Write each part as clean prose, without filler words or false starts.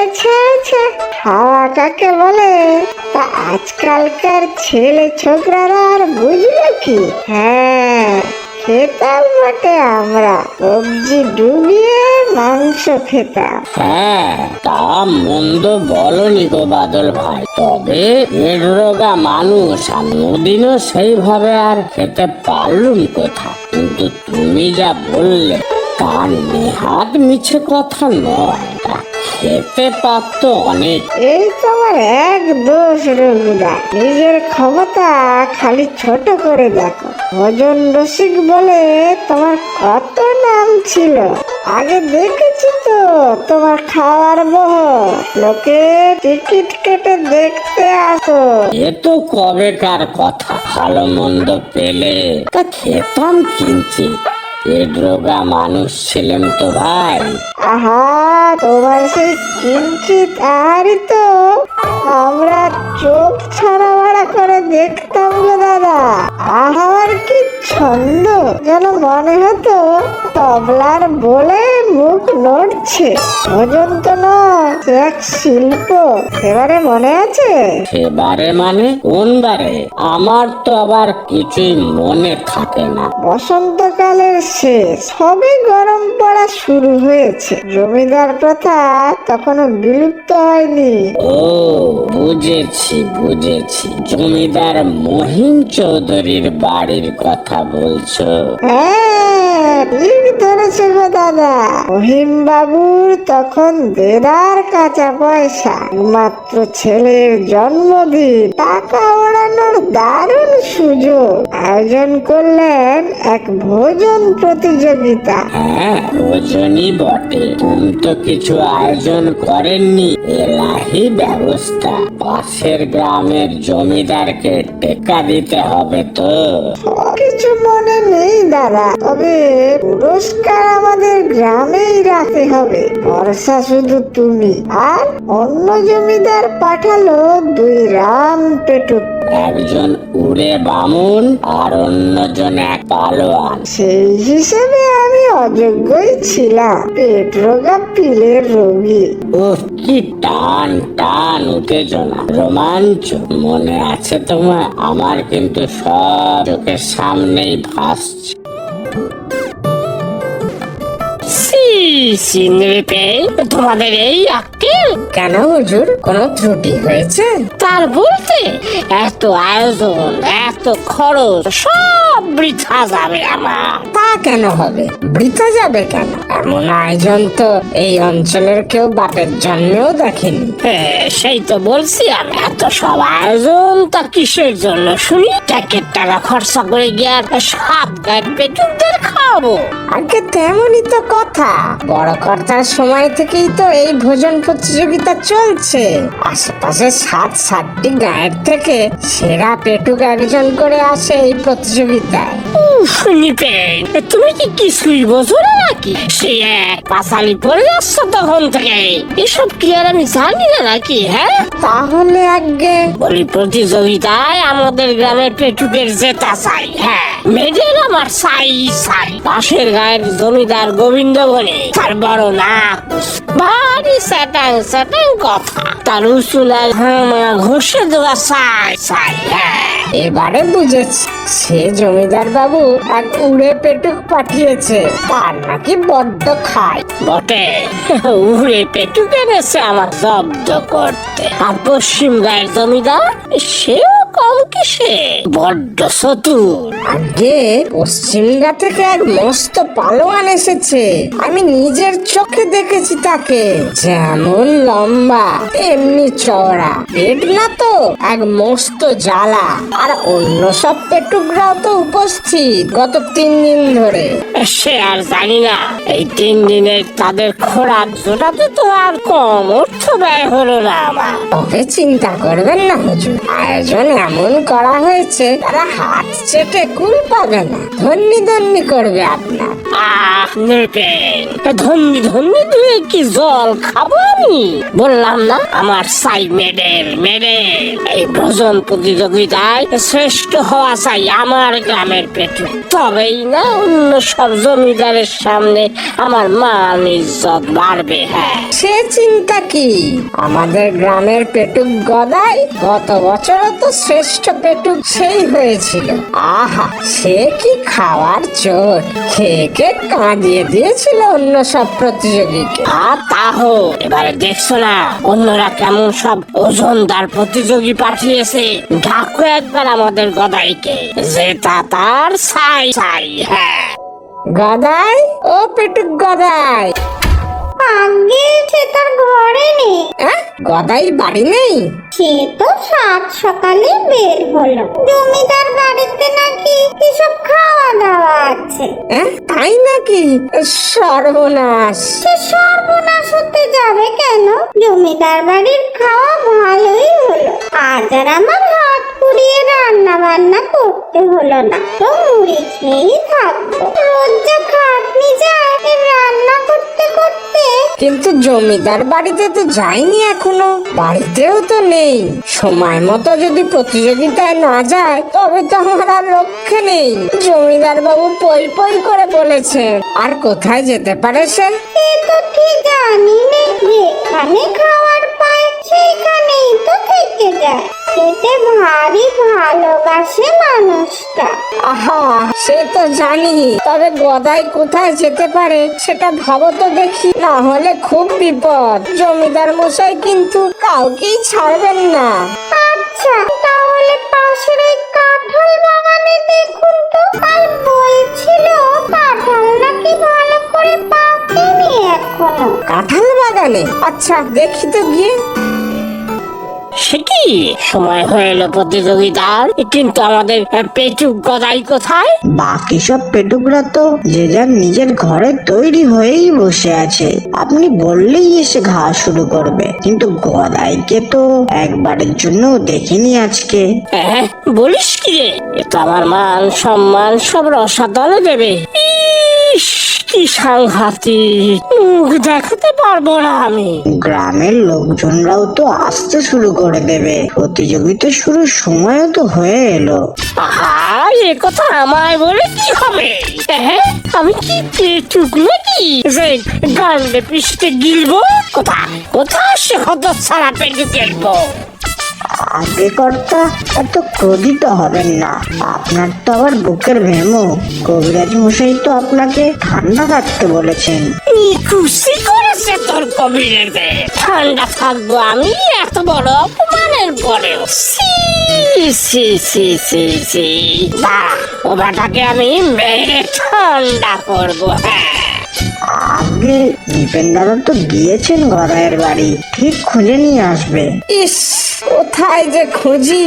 আচ্ছা আচ্ছা, খাওয়া কাকে বলে তা আজকালকার ছেলে ছোকরারা আর বুঝলো কি? হ্যাঁ, খেতাম বটে আমরা, সবজি ডুবিয়ে মাংস খেতাম। হ্যাঁ, তা মন্দ বলনি গো বাদল ভাই, তবে পেট রোগা মানুষ কোনোদিনও সেইভাবে আর খেতে পারলুম কোথা। কিন্তু তুমি যা বললে তার নেহাত মিছে কথা নয়, তা খেতে পারতো অনেক। এই তোমার এক দোষ রঘুদা, নিজের ক্ষমতা খালি ছোট করে দেখো। ভোজন রসিক বলে তোমার কত নাম ছিল, আগে দেখেছি তো তোমার খাওয়ার বহর, লোকে টিকিট কেটে দেখতে আসো। এ তো কবেকার কথা, ভালো মন্দ পেলে তা খেতাম কিঞ্চিত, পেট রোগা মানুষ ছিলেন তো ভাই। আহা, তোমার সেই কিঞ্চিত আহারই তো আমরা চোখ ছাড়া ভাড়া করে দেখতাম গো দাদা। আহার কি ছন্দ, যেন মনে হতো তবলার বলে মুখ নড়ছে। ভোজন তো নয়, এক শিল্প। এবারে মনে আছে? সেবারে মানে কোন বারে? আমার তো আবার কিছুই মনে থাকে না। বসন্তকালের শেষ, সবে গরম পড়া শুরু হয়েছে, জমিদার প্রথা তখনও বিলুপ্ত হয়নি। ও বুঝেছি বুঝেছি, জমিদার মহিম চৌধুরীর বাড়ির কথা বলছো? হ্যাঁ, ঠিক ধরেছে গো দাদা। মহিম বাবুর তখন দেদার কাঁচা পয়সা, মাত্র ছেলের জন্মদিন, টাকা ওড়ানোর দারুণ সুযোগ। আয়োজন করলেন এক ভোজন প্রতিযোগিতা। হ্যাঁ, ভোজনই বটে, তুমি তো কিছু আয়োজন করেননি। এলাহি ব্যবস্থা, পাশের গ্রামের জমিদারকে টেকা দিতে হবে তো। কিছু মনে নেই দাদা, তবে পুরস্কার আমাদের গ্রামেই রাখতে হবে। ভরসা শুধু তুমি। আর অন্য জমিদার পাঠালো দুই রাম পেটুক, একজন উড়ে বামুন আর অন্যজন এক পালোয়ান। সেই হিসেবে আমি অযোগ্যই ছিলাম, পেট রোগা পিলের রোগী। ও কি টান টান উত্তেজনা, রোমাঞ্চ, মনে আছে তোমার? আমার কিন্তু সব চোখের সামনেই ভাসছে। তোমাদের এই আক্কেল কেন হুজুর, কোনো ত্রুটি হয়েছে? তার বলতে এত আয়োজন, এত খরচ, সব বৃথা যাবে আমার। তা কেন হবে? বৃথা যাবে কেন? এমন আয়োজন তো এই অঞ্চলের কেউ বাপের জন্মেও দেখেনি। সেই তো বলছি আমি, এত সব আয়োজন তা কিসের জন্য শুনি? ট্যাকের টাকা খরচা করে গিয়ে আর সাত গায়ে পেটুকদের খাওয়াবো? আগে তেমনই তো কথা। বড় কর্তার সময় থেকেই তো এই ভোজন প্রতিযোগিতা চলছে। আশেপাশে 7-7টি গায়ের থেকে সেরা পেটুক আয়োজন করে আসে এই প্রতিযোগিতায়। তুমি কি কিছুই বোঝো না নাকি? সে এক পাঁচালি পড়ে যাচ্ছে তখন থেকে, এসব কি আর আমি জানি না নাকি? হ্যাঁ, তাহলে আগে বলি প্রতিযোগিতায় আমাদের গ্রামের পেটুকের জেতা চাই। হ্যাঁ, মেডেল আমার চাই চাই। পাশের গায়ের জমিদার গোবিন্দ বলে তার বড় নাক, ভারী স্যাটাং স্যাটাং কথা, তার উসুলায় ঘষে দেওয়া চাই চাই। হ্যাঁ, এবারে বুঝেছি, সে জমিদার বাবু এক উড়ে পেটুক পাঠিয়েছে, তার নাকি বড্ড খায়। বটে, উড়ে পেটুক এনেছে আমার জব্দ করতে। আর পশ্চিম গায়ের জমিদার, সেও কম কিসে, বড্ড চতুর। আগে পশ্চিমগা থেকে এক মস্ত পালোয়ান এসেছে, আমি নিজের চোখে দেখেছি তাকে। যেমন লম্বা এমনি চওড়া, পেট না তো এক মস্ত জ্বালা। আর অন্য সব পেটুকরাও তো উপস্থিত গত 3 দিন ধরে। সে আর জানি না, এই 3 দিনের তাদের খোরাক জোটাতে তো আর কম অর্থ ব্যয় হলো না আমার। তবে চিন্তা করবেন না হুজুর, আয়োজন এমন করা হয়েছে তারা হাত চেটে কুল পাবে না, ধন্যি ধন্যি করবে আপনার। আহ নৃপেন, ধন্যি ধন্যি দুই দিয়ে কি জল খাবো আমি? বললাম না আমার চাই মেডেল মেডেল। এই ভোজন প্রতিযোগিতায় শ্রেষ্ঠ হওয়া চাই আমার গ্রামের পেটু, তবেই না অন্য সব জমিদারের সামনে আমার মান ইজ্জত বাড়বে। হ্যাঁ, সে চিন্তা কি, আমাদের গ্রামের পেটুক গদাই গত বছরও তো শ্রেষ্ঠ পেটুক সেই হয়েছিল। আহা, সে কি খাওয়ার চোর, খেয়ে খেয়ে কাঁদিয়ে দিয়েছিল অন্য সব প্রতিযোগীকে। আর তা হোক, এবারে দেখছো না অন্যরা কেমন সব ওজনদার প্রতিযোগী পাঠিয়েছে। ডাকো একবার আমাদের গদাইকে, যেটা তার চাই চাই। হ্যাঁ, গদাই, ও পেটুক গদাই। আগে সে তার ঘরে নেই। গদাই বাড়ি নেই? সে তো সাত সকালে বের হলো, জমিদার বাড়িতে নাকি কিসব খাওয়া দাওয়া আছে। তাই নাকি? সর্বনাশ। সে সর্বনাশ হতে যাবে কেন? জমিদার বাড়ির খাওয়া ভালোই হলো, আজ আর আমার হাত পুড়িয়ে রান্না বান্না করতে হলো না, তো মুড়ি খেয়েই থাকবো। রোজ যা খাটনি যায় এই রান্না করতে করতে। কিন্তু জমিদার বাড়িতে তো যায়নি এখনো, বাড়িতেও তো নেই। সময় মতো যদি প্রতিযোগিতায় না যায় তবে তো আমার আর রক্ষে নেই। জমিদার বাবু পই পই করে বলেছেন, আর কোথায় যেতে পারে সে? সে তো ঠিক জানি নে, যেখানে খাওয়ার পায় সেইখানেই তো থেকে যায়। খেতে ভারী ভালোবাসে মানুষটা। আহা, সে তো জানি, তবে গদাই কোথায় যেতে পারে সেটা ভাবো তো দেখি, না হলে খুব বিপদ। জমিদার মশাই কিন্তু কাউকেই ছাড়বেন না। আচ্ছা, তাহলে পাশের ওই কাঁঠাল বাগানে দেখুন তো। কাল বলছিল কাঁঠাল নাকি ভালো করে পাকেনি এখনো। কাঁঠাল বাগানে? আচ্ছা, দেখি তো গিয়ে। সে কি সময় হয়ে এলো প্রতিযোগিতার, কিন্তু আমাদের পেটুক গদাই কোথায়? বাকি সব পেটুকরা তো যে যার নিজের ঘরে তৈরি হয়েই বসে আছে, আপনি বললেই এসে ঘা শুরু করবে। কিন্তু গদাইকে তো একবারের জন্য দেখিনি আজকে। বলিস কি রে? এ তো আমার মান সম্মান সব রসাতলে দেবে। ইস, কি সাংঘাতিক, মুখ দেখাতে পারবো না আমি। গ্রামের লোকজনরাও তো আসতে শুরু করে দেবে, প্রতিযোগিতা শুরুর সময়ও তো হয়ে এলো। আহা, এ কথা আমায় বলে কি হবে? আমি কি পেটুক নাকি যে গান্ডে পিষতে গিলবো? কোথায় সে হত সারা পেটুক গেলবো? আগে কর্তা, এত ক্রোধিত হবেন না। আপনার তো আবার বুকের ভেমো, কবিরাজ মশাই তো আপনাকে ঠান্ডা রাখতে বলেছেন। খুশি করেছে তোর কবিরের, ঠান্ডা থাকবো আমি এত বড় অপমানের পরেও? ও বেটাকে আমি মেরে ঠান্ডা করবো। আগে দীপেন দাদা তো গিয়েছেন গদাইয়ের বাড়ি, ঠিক খুঁজে নিয়ে আসবে। ইস, কোথায় যে খুঁজি?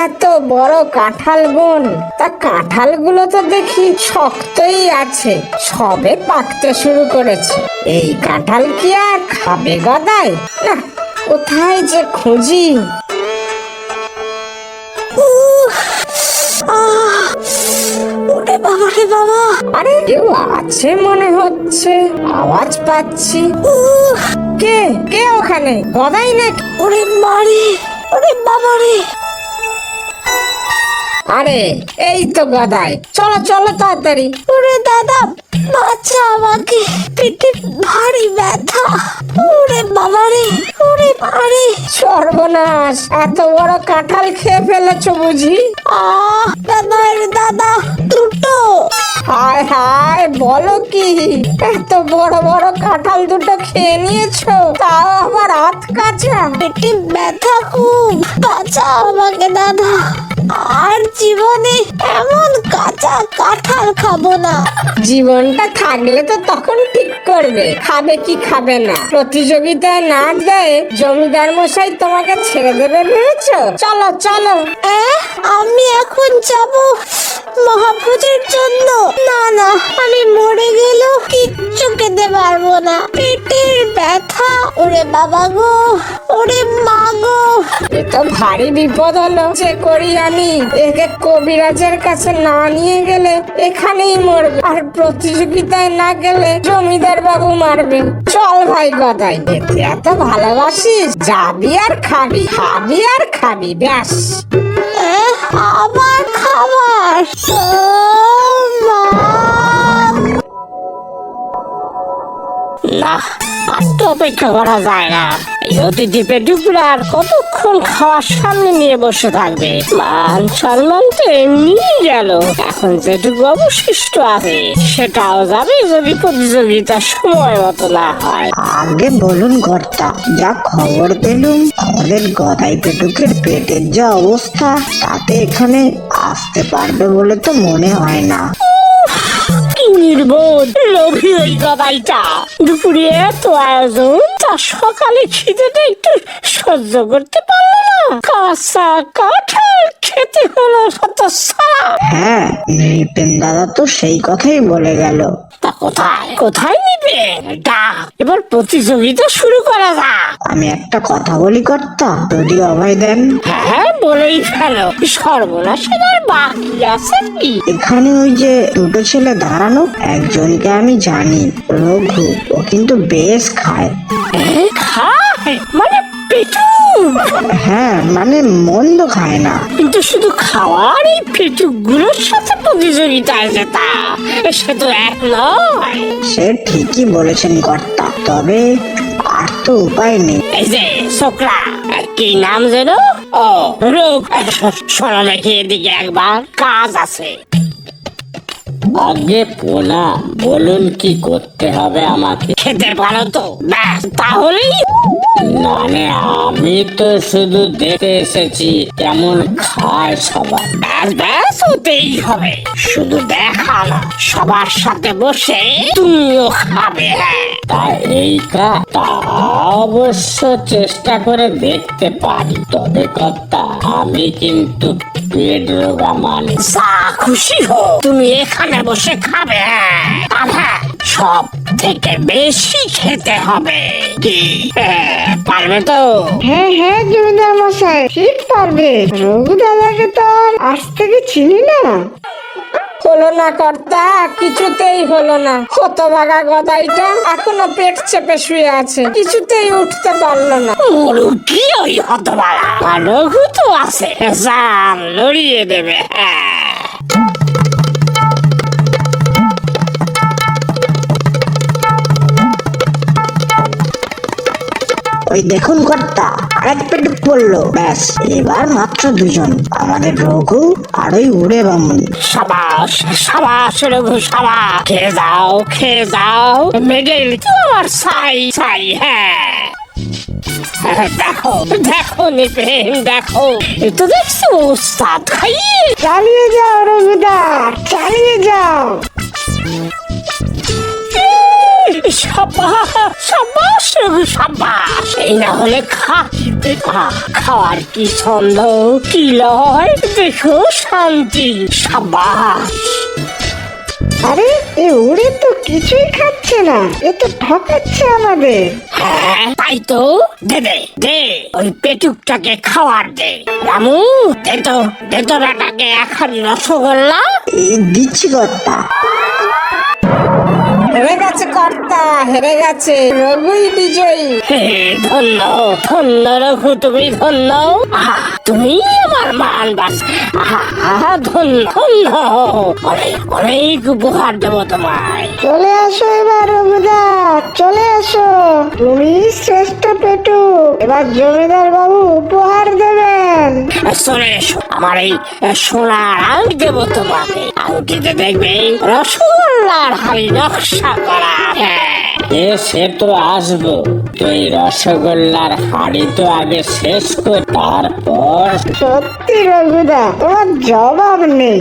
এত বড় কাঁঠাল বন, তা কাঁঠালগুলো তো দেখি শক্তই আছে, সবে পাকতে শুরু করেছে। এই কাঁঠাল কি আর খাবে গদাই? না, কোথায় যে খুঁজি? ওরে বাবা রে বাবা, আরে কেউ আছে মনে হচ্ছে, আওয়াজ পাচ্ছি। কে কে ওখানে? গদাই নাকি? ওরে মারি, ওরে বাবা রে। আরে এই তো গদাই, চলো চলো তাড়াতাড়ি। ওরে দাদা, বাচ্চা আমাকে, পেটে ভারী ব্যথা। ওরে বাবা রে, ওরে মারি। সর্বনাশ, এত বড় কাঁঠাল খেয়ে ফেলেছো বুঝি? দাদা রে দাদা, দুটো। হায় হায়, বলো কি? এত বড় বড় কাঁঠাল দুটো খেয়ে নিয়েছো, তাও আবার হাত কাঁচা। পেটে ব্যথা খুব, বাঁচা আমাকে দাদা। আর জীবনে এমন কাঁচা কাঁঠাল খাবো না। জীবনটা থাকলে তো তখন ঠিক করবে খাবে কি খাবে না। প্রতিযোগিতায় না দেয় জমিদার মশাই তোমাকে ছেড়ে দেবে ভেবেছো? চলো চলো। আমি এখন যাব মহাভোজের জন্য? না না, আমি মরে গেলেও কিচ্ছু খেতে পারবো না, পেটের ব্যথা। ওরে বাবা গো, ওরে মা গো, এ তো ভারী বিপদ হলো। যে করি আমি, একে কবিরাজের কাছে না নিয়ে গেলে এখানেই মরবে, আর প্রতিযোগিতায় না গেলে জমিদার বাবু মারবে। চল ভাই গদাই, এতে এত ভালোবাসিস, যাবি আর খাবি, খাবি আর খাবি, ব্যাস। আমার খাবার। মা, না, আর তো অপেক্ষা করা যায় না। এই অতিথি পেটুকরা আর কতক্ষণ খাওয়ার সামনে নিয়ে বসে থাকবে? মান সম্মান তো এমনি গেল, এখন যেটুকু অবশিষ্ট আছে সেটাও যাবে যদি প্রতিযোগিতা সময় মতো না হয়। আগে বলুন কর্তা, যা খবর পেলুম আমাদের গদাই পেটুকের পেটের যা অবস্থা, তাতে এখানে আসতে পারবে বলে তো মনে হয় না। কি নির্বোধ লোভী ওই গদাইটা! দুপুরে এত আয়োজন, তা সকালে খিদেটা একটু সহ্য করতে পারলো না। কাঁচা কাঁঠাল খেতে হলো শত সারা। হ্যাঁ, নৃপেন দাদা তো সেই কথাই বলে গেল। তা কোথায় কোথায় নিবে? ডাক, এবার প্রতিযোগিতা শুরু করা যাক। আমি একটা কথা বলি কর্তা, যদি অভয় দেন। হ্যাঁ, বলেই ফেলো, সর্বনাশের আর বাকি আছে কি? এখানে ওই যে দুটো ছেলে দাঁড়ানো, একজনকে আমি জানি, রঘু, ও কিন্তু বেশ খায়। খায় মানে পেটু? হ্যাঁ, মানে মন্দ খায় না। কিন্তু শুধু খাওয়ার এই পেটুক গুলোর সাথে প্রতিযোগিতায় জেতা, সে তো এক নয়। সে ঠিকই বলেছেন কর্তা, তবে আর তো উপায় নেই। এই যে ছোকরা, কি নাম যেন? ও রোগ। শোনো দেখি এদিকে একবার, কাজ আছে। আগে পোনা, বলুন কি করতে হবে আমাকে? খেতে পারো তো? ব্যাস, তাহলেই। মানে আমি তো শুধু দেখতে এসেছি কেমন খায় সবাই। ব্যাস ব্যাস, হতেই হবে। শুধু দেখা না, সবার সাথে বসে তুমিও খাবে। হ্যাঁ, তাই এই তা অবশ্য চেষ্টা করে দেখতে পারি, তবে কর্তা আমি কিন্তু পেট রোগা মানুষ। যা খুশি হো, তুমি এখানে বসে খাবে। আর হ্যাঁ, সব থেকে বেশি খেতে হবে। কি পারবে তো? হ্যাঁ হ্যাঁ জমিদার মশাই, ঠিক পারবে। রঘু দাদাকে তো আর আজ থেকে চিনি না। হলো না কর্তা, কিছুতেই হলো না। হতভাগা গদাইটা এখনো পেট চেপে শুয়ে আছে, কিছুতেই উঠতে পারলো না। মরু কি ওই হতভাগা, আর রঘু তো আছে, জান লড়িয়ে দেবে। ওই দেখুন কর্তা, আরেক পেটুক পড়লো। ব্যাস, এবার মাত্র দুজন, আমাদের রঘু আর ওই উড়ে বামুন। সাবাস সাবাস রঘু, সাবাস। খেয়ে যাও, খেয়ে যাও, মেডেল তো আমার চাই চাই। হ্যাঁ, দেখো দেখো নিপেন, দেখো, এ তো দেখছি ওস্তাদ খাইয়ে। চালিয়ে যাও রঘুদা, চালিয়ে যাও। সাবাস সাবাস রঘু, সাবাস। এই না হলে খাওয়ার কি ছন্দ, কি লয়, দেখো শান্তি। সাবাস। আরে এ উড়ে তো কিছুই খাচ্ছে না, এ তো ঠকাচ্ছে আমাদের। হ্যাঁ, তাই তো। দে দে দে, ওই পেটুকটাকে খাওয়ার দে। রামু, দে তো বেটাকে এখন রসগোল্লা। এই দিচ্ছি কর্তা। হেরে গেছে কর্তা, হেরে গেছে। রঘুই বিজয়ী। ধন্য ধন্য রঘু, তুমি ধন্য। তুমি আমার মান বাস। ধন্য ধন্য। অনেক অনেক উপহার দেবো তোমায়। চলে আসো এবার রঘুদা, চলে আসো। তুমি শ্রেষ্ঠ পেটু, এবার জমিদার বাবু উপহার দেবেন। চলে এসো, আমার এই সোনার আংটি দেবো তোমাকে। আংটিতে দেখবে রসগোল্লার হাড়ি নকশা করা। সে তো আসবো, তুই রসগোল্লার হাড়ি তো আগে শেষ কর, তারপর। সত্যি রঘুদা, তোমার জবাব নেই।